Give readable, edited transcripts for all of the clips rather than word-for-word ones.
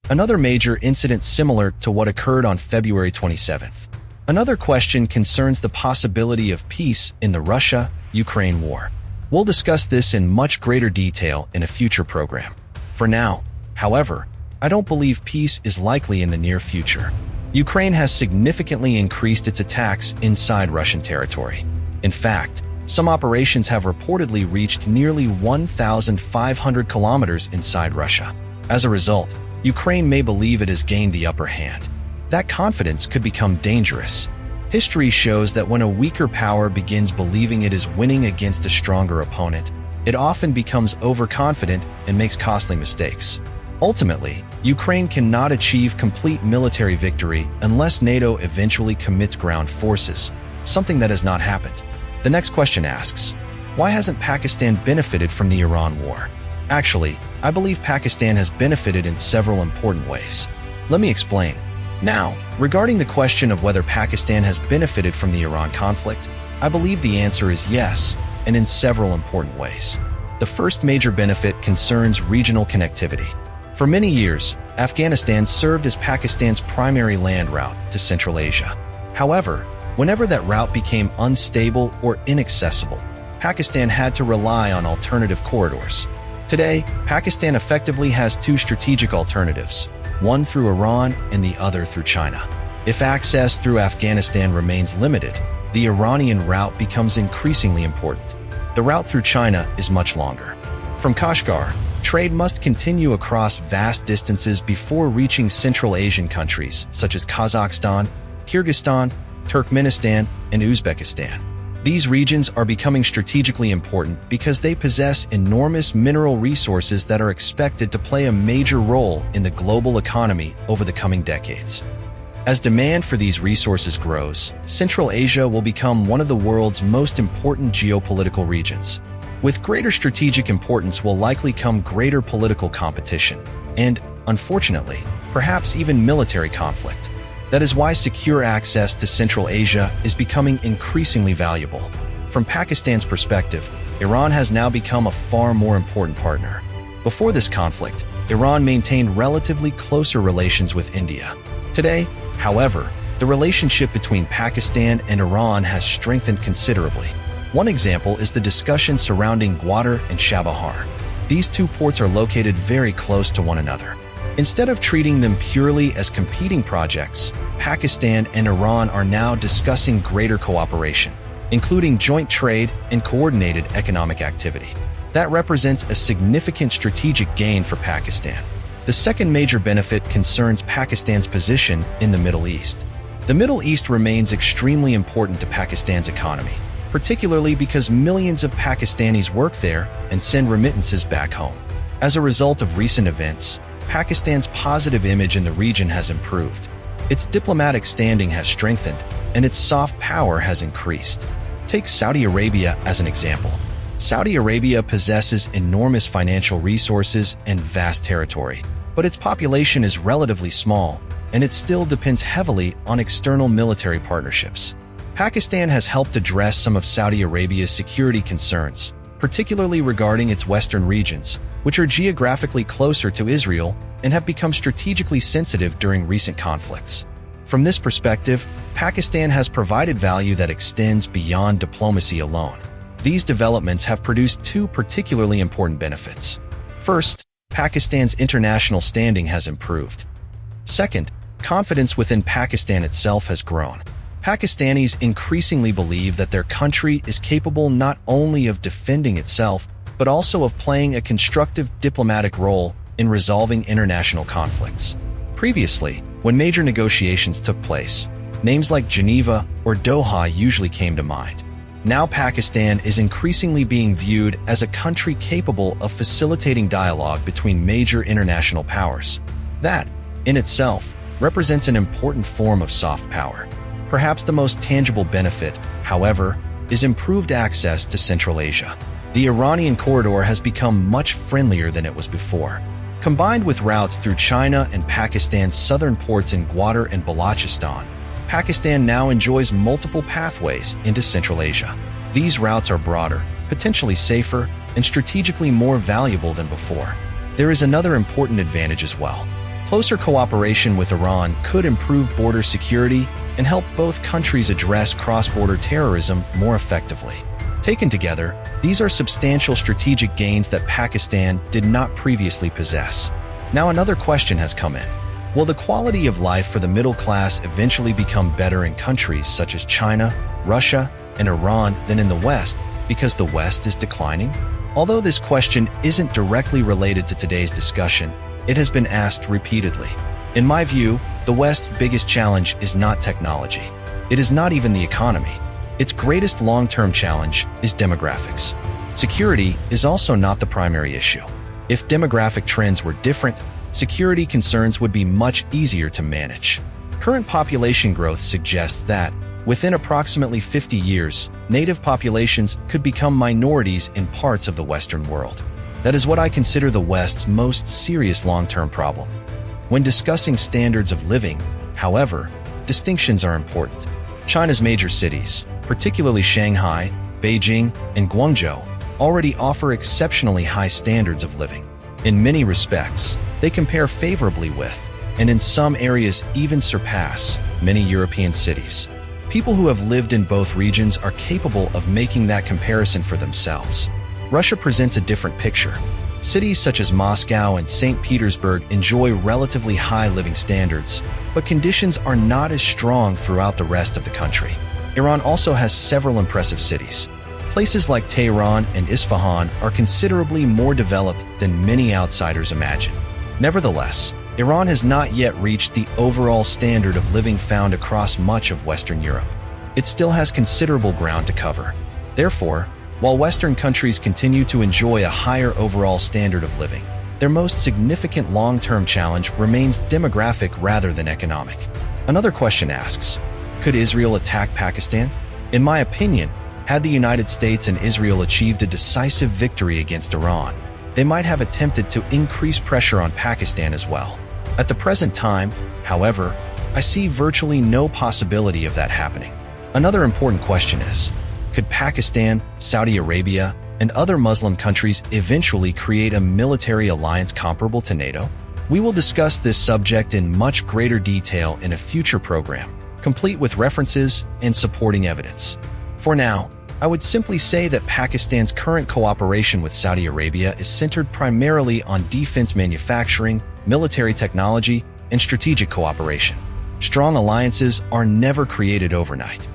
another major incident similar to what occurred on February 27th. Another question concerns the possibility of peace in the Russia-Ukraine war. We'll discuss this in much greater detail in a future program. For now, however, I don't believe peace is likely in the near future. Ukraine has significantly increased its attacks inside Russian territory. In fact, some operations have reportedly reached nearly 1,500 kilometers inside Russia. As a result, Ukraine may believe it has gained the upper hand. That confidence could become dangerous. History shows that when a weaker power begins believing it is winning against a stronger opponent, it often becomes overconfident and makes costly mistakes. Ultimately, Ukraine cannot achieve complete military victory unless NATO eventually commits ground forces, something that has not happened. The next question asks, why hasn't Pakistan benefited from the Iran war? Actually, I believe Pakistan has benefited in several important ways. Let me explain. Now, regarding the question of whether Pakistan has benefited from the Iran conflict, I believe the answer is yes, and in several important ways. The first major benefit concerns regional connectivity. For many years, Afghanistan served as Pakistan's primary land route to Central Asia. However, whenever that route became unstable or inaccessible, Pakistan had to rely on alternative corridors. Today, Pakistan effectively has two strategic alternatives, one through Iran and the other through China. If access through Afghanistan remains limited, the Iranian route becomes increasingly important. The route through China is much longer. From Kashgar, trade must continue across vast distances before reaching Central Asian countries such as Kazakhstan, Kyrgyzstan, Turkmenistan, and Uzbekistan. These regions are becoming strategically important because they possess enormous mineral resources that are expected to play a major role in the global economy over the coming decades. As demand for these resources grows, Central Asia will become one of the world's most important geopolitical regions. With greater strategic importance will likely come greater political competition and, unfortunately, perhaps even military conflict. That is why secure access to Central Asia is becoming increasingly valuable. From Pakistan's perspective, Iran has now become a far more important partner. Before this conflict, Iran maintained relatively closer relations with India. Today, however, the relationship between Pakistan and Iran has strengthened considerably. One example is the discussion surrounding Gwadar and Chabahar. These two ports are located very close to one another. Instead of treating them purely as competing projects, Pakistan and Iran are now discussing greater cooperation, including joint trade and coordinated economic activity. That represents a significant strategic gain for Pakistan. The second major benefit concerns Pakistan's position in the Middle East. The Middle East remains extremely important to Pakistan's economy, particularly because millions of Pakistanis work there and send remittances back home. As a result of recent events, Pakistan's positive image in the region has improved. Its diplomatic standing has strengthened, and its soft power has increased. Take Saudi Arabia as an example. Saudi Arabia possesses enormous financial resources and vast territory, but its population is relatively small, and it still depends heavily on external military partnerships. Pakistan has helped address some of Saudi Arabia's security concerns, particularly regarding its western regions, which are geographically closer to Israel and have become strategically sensitive during recent conflicts. From this perspective, Pakistan has provided value that extends beyond diplomacy alone. These developments have produced two particularly important benefits. First, Pakistan's international standing has improved. Second, confidence within Pakistan itself has grown. Pakistanis increasingly believe that their country is capable not only of defending itself, but also of playing a constructive diplomatic role in resolving international conflicts. Previously, when major negotiations took place, names like Geneva or Doha usually came to mind. Now Pakistan is increasingly being viewed as a country capable of facilitating dialogue between major international powers. That, in itself, represents an important form of soft power. Perhaps the most tangible benefit, however, is improved access to Central Asia. The Iranian corridor has become much friendlier than it was before. Combined with routes through China and Pakistan's southern ports in Gwadar and Balochistan, Pakistan now enjoys multiple pathways into Central Asia. These routes are broader, potentially safer, and strategically more valuable than before. There is another important advantage as well. Closer cooperation with Iran could improve border security and help both countries address cross-border terrorism more effectively. Taken together, these are substantial strategic gains that Pakistan did not previously possess. Now another question has come in. Will the quality of life for the middle class eventually become better in countries such as China, Russia, and Iran than in the West because the West is declining? Although this question isn't directly related to today's discussion, it has been asked repeatedly. In my view, the West's biggest challenge is not technology. It is not even the economy. Its greatest long-term challenge is demographics. Security is also not the primary issue. If demographic trends were different, security concerns would be much easier to manage. Current population growth suggests that, within approximately 50 years, native populations could become minorities in parts of the Western world. That is what I consider the West's most serious long-term problem. When discussing standards of living, however, distinctions are important. China's major cities, particularly Shanghai, Beijing, and Guangzhou, already offer exceptionally high standards of living. In many respects, they compare favorably with, and in some areas even surpass, many European cities. People who have lived in both regions are capable of making that comparison for themselves. Russia presents a different picture. Cities such as Moscow and St. Petersburg enjoy relatively high living standards, but conditions are not as strong throughout the rest of the country. Iran also has several impressive cities. Places like Tehran and Isfahan are considerably more developed than many outsiders imagine. Nevertheless, Iran has not yet reached the overall standard of living found across much of Western Europe. It still has considerable ground to cover. Therefore, while Western countries continue to enjoy a higher overall standard of living, their most significant long-term challenge remains demographic rather than economic. Another question asks, could Israel attack Pakistan? In my opinion, had the United States and Israel achieved a decisive victory against Iran, they might have attempted to increase pressure on Pakistan as well. At the present time, however, I see virtually no possibility of that happening. Another important question is, could Pakistan, Saudi Arabia, and other Muslim countries eventually create a military alliance comparable to NATO? We will discuss this subject in much greater detail in a future program, complete with references and supporting evidence. For now, I would simply say that Pakistan's current cooperation with Saudi Arabia is centered primarily on defense manufacturing, military technology, and strategic cooperation. Strong alliances are never created overnight.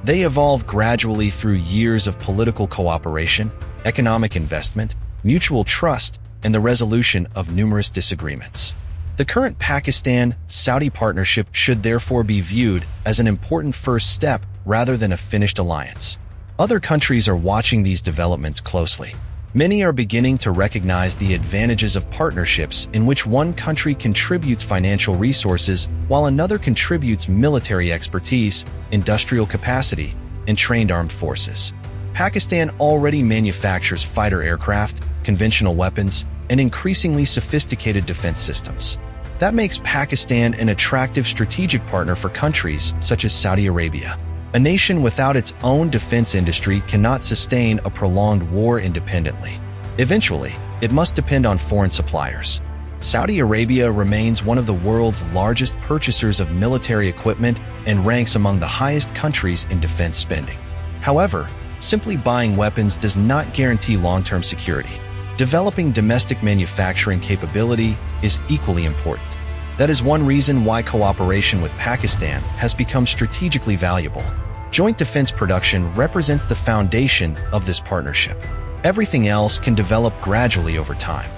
They evolve gradually through years of political cooperation, economic investment, mutual trust, and the resolution of numerous disagreements. The current Pakistan-Saudi partnership should therefore be viewed as an important first step rather than a finished alliance. Other countries are watching these developments closely. Many are beginning to recognize the advantages of partnerships in which one country contributes financial resources while another contributes military expertise, industrial capacity, and trained armed forces. Pakistan already manufactures fighter aircraft, conventional weapons, and increasingly sophisticated defense systems. That makes Pakistan an attractive strategic partner for countries such as Saudi Arabia. A nation without its own defense industry cannot sustain a prolonged war independently. Eventually, it must depend on foreign suppliers. Saudi Arabia remains one of the world's largest purchasers of military equipment and ranks among the highest countries in defense spending. However, simply buying weapons does not guarantee long-term security. Developing domestic manufacturing capability is equally important. That is one reason why cooperation with Pakistan has become strategically valuable. Joint defense production represents the foundation of this partnership. Everything else can develop gradually over time.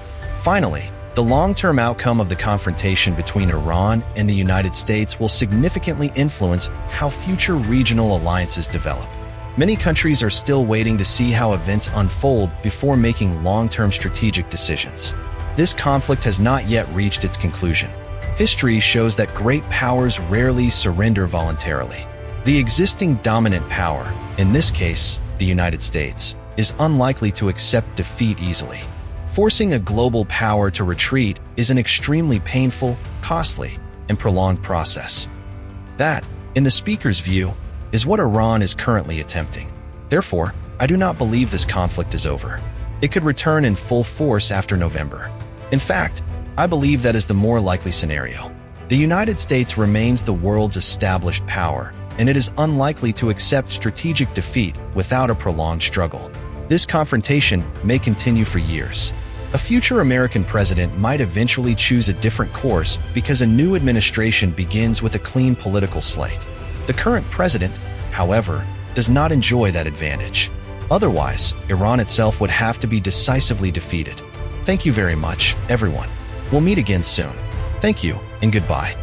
Finally, the long-term outcome of the confrontation between Iran and the United States will significantly influence how future regional alliances develop. Many countries are still waiting to see how events unfold before making long-term strategic decisions. This conflict has not yet reached its conclusion. History shows that great powers rarely surrender voluntarily. The existing dominant power, in this case, the United States, is unlikely to accept defeat easily. Forcing a global power to retreat is an extremely painful, costly, and prolonged process. That, in the speaker's view, is what Iran is currently attempting. Therefore, I do not believe this conflict is over. It could return in full force after November. In fact, I believe that is the more likely scenario. The United States remains the world's established power, and it is unlikely to accept strategic defeat without a prolonged struggle. This confrontation may continue for years. A future American president might eventually choose a different course because a new administration begins with a clean political slate. The current president, however, does not enjoy that advantage. Otherwise, Iran itself would have to be decisively defeated. Thank you very much, everyone. We'll meet again soon. Thank you, and goodbye.